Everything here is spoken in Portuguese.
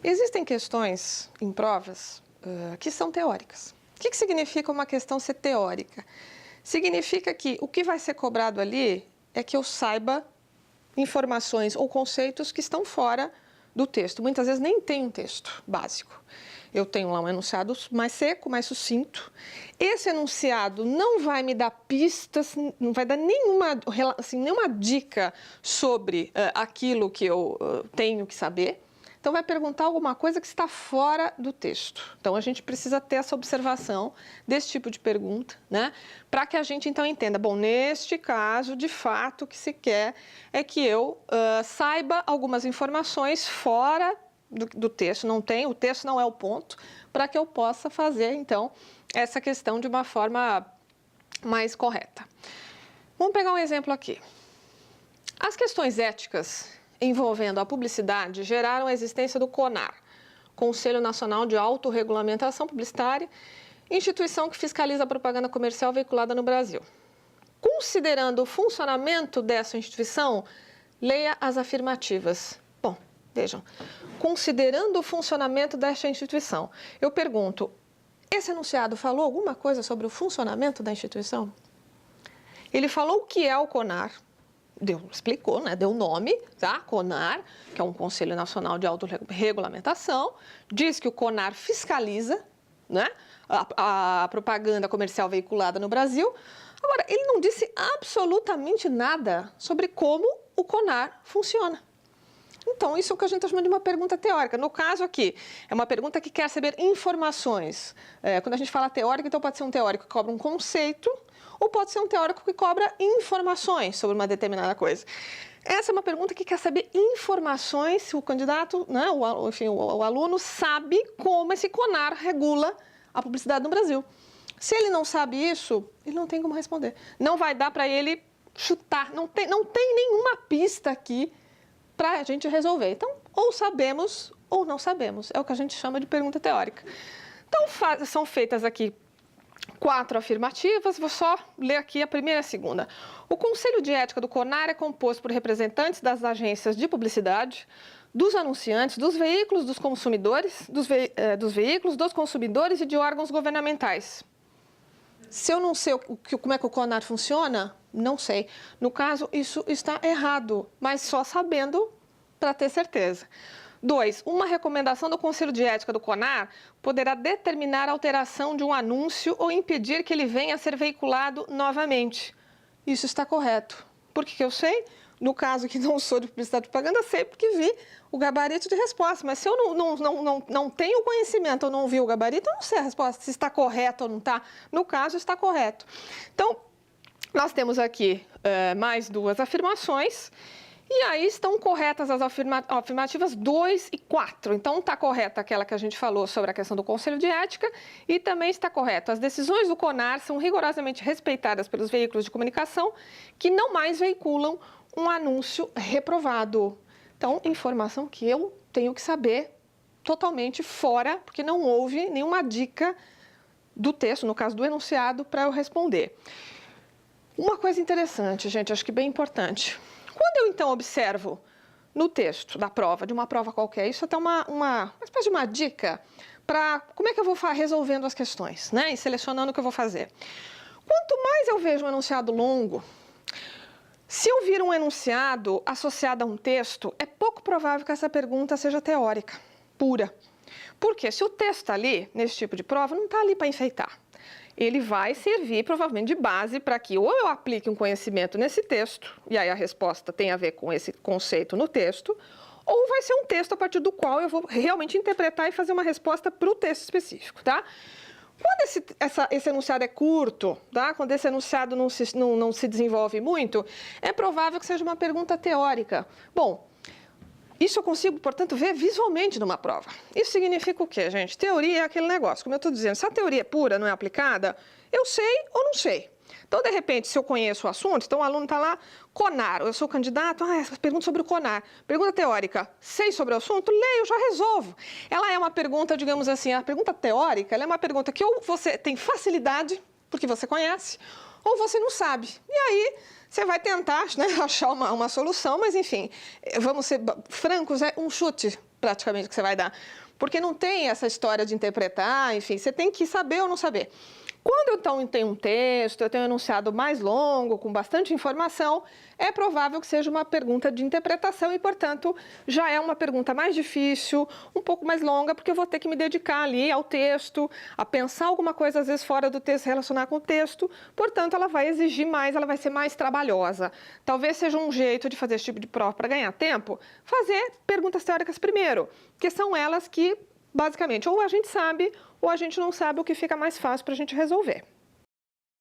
Existem questões em provas que são teóricas. O que significa uma questão ser teórica? Significa que o que vai ser cobrado ali é que eu saiba informações ou conceitos que estão fora do texto. Muitas vezes nem tem um texto básico. Eu tenho lá um enunciado mais seco, mais sucinto. Esse enunciado não vai me dar pistas, não vai dar nenhuma dica sobre aquilo que eu tenho que saber. Então, vai perguntar alguma coisa que está fora do texto. Então, a gente precisa ter essa observação desse tipo de pergunta, né? Para que a gente, então, entenda, bom, neste caso, de fato, o que se quer é que eu saiba algumas informações fora do texto, o texto não é o ponto, para que eu possa fazer, então, essa questão de uma forma mais correta. Vamos pegar um exemplo aqui. As questões éticas envolvendo a publicidade geraram a existência do CONAR, Conselho Nacional de Autorregulamentação Publicitária, instituição que fiscaliza a propaganda comercial veiculada no Brasil. Considerando o funcionamento dessa instituição, leia as afirmativas. Bom, vejam, considerando o funcionamento desta instituição, eu pergunto, esse enunciado falou alguma coisa sobre o funcionamento da instituição? Ele falou o que é o CONAR, explicou, né? Deu o nome, tá? CONAR, que é um Conselho Nacional de Autorregulamentação, diz que o CONAR fiscaliza, né, a propaganda comercial veiculada no Brasil. Agora, ele não disse absolutamente nada sobre como o CONAR funciona. Então, isso é o que a gente está chamando de uma pergunta teórica. No caso aqui, é uma pergunta que quer saber informações. Quando a gente fala teórico, então pode ser um teórico que cobra um conceito, ou pode ser um teórico que cobra informações sobre uma determinada coisa. Essa é uma pergunta que quer saber informações, se o candidato, né, o aluno sabe como esse CONAR regula a publicidade no Brasil. Se ele não sabe isso, ele não tem como responder. Não vai dar para ele chutar, não tem nenhuma pista aqui para a gente resolver. Então, ou sabemos ou não sabemos. É o que a gente chama de pergunta teórica. Então, são feitas aqui 4 afirmativas, vou só ler aqui a primeira e a segunda. O Conselho de Ética do CONAR é composto por representantes das agências de publicidade, dos anunciantes, dos veículos dos consumidores, dos veículos dos consumidores e de órgãos governamentais. Se eu não sei como é que o CONAR funciona, não sei. No caso, isso está errado, mas só sabendo para ter certeza. 2. Uma recomendação do Conselho de Ética do CONAR poderá determinar a alteração de um anúncio ou impedir que ele venha a ser veiculado novamente. Isso está correto. Por que eu sei? No caso que não sou de publicidade e propaganda, sei porque vi o gabarito de resposta. Mas se eu não tenho conhecimento ou não vi o gabarito, eu não sei a resposta, se está correto ou não está. No caso, está correto. Então, nós temos aqui mais 2 afirmações. E aí estão corretas as afirmativas 2 e 4. Então, está correta aquela que a gente falou sobre a questão do Conselho de Ética e também está correto. As decisões do CONAR são rigorosamente respeitadas pelos veículos de comunicação que não mais veiculam um anúncio reprovado. Então, informação que eu tenho que saber totalmente fora, porque não houve nenhuma dica do texto, no caso do enunciado, para eu responder. Uma coisa interessante, gente, acho que bem importante. Quando eu, então, observo no texto da prova, de uma prova qualquer, isso é até uma espécie de uma dica para como é que eu vou resolvendo as questões, né? E selecionando o que eu vou fazer. Quanto mais eu vejo um enunciado longo, se eu vir um enunciado associado a um texto, é pouco provável que essa pergunta seja teórica, pura. Porque se o texto está ali, nesse tipo de prova, não está ali para enfeitar. Ele vai servir provavelmente de base para que ou eu aplique um conhecimento nesse texto, e aí a resposta tem a ver com esse conceito no texto, ou vai ser um texto a partir do qual eu vou realmente interpretar e fazer uma resposta para o texto específico, tá? Quando esse enunciado é curto, tá? Quando esse enunciado não se desenvolve muito, é provável que seja uma pergunta teórica. Bom, isso eu consigo, portanto, ver visualmente numa prova. Isso significa o quê, gente? Teoria é aquele negócio, como eu estou dizendo, se a teoria é pura, não é aplicada, eu sei ou não sei. Então, de repente, se eu conheço o assunto, então o aluno está lá, CONAR, eu sou candidato, essa pergunta sobre o CONAR. Pergunta teórica, sei sobre o assunto? Leio, já resolvo. Ela é uma pergunta, digamos assim, a pergunta teórica, ela é uma pergunta que ou você tem facilidade, porque você conhece, ou você não sabe. E aí, você vai tentar, né, achar uma solução, mas enfim, vamos ser francos, é um chute praticamente que você vai dar. Porque não tem essa história de interpretar, enfim, você tem que saber ou não saber. Quando então tem um texto, eu tenho um enunciado mais longo, com bastante informação, é provável que seja uma pergunta de interpretação e, portanto, já é uma pergunta mais difícil, um pouco mais longa, porque eu vou ter que me dedicar ali ao texto, a pensar alguma coisa, às vezes, fora do texto, relacionar com o texto. Portanto, ela vai exigir mais, ela vai ser mais trabalhosa. Talvez seja um jeito de fazer esse tipo de prova para ganhar tempo, fazer perguntas teóricas primeiro, que são elas que, basicamente, ou a gente sabe ou a gente não sabe, o que fica mais fácil para a gente resolver.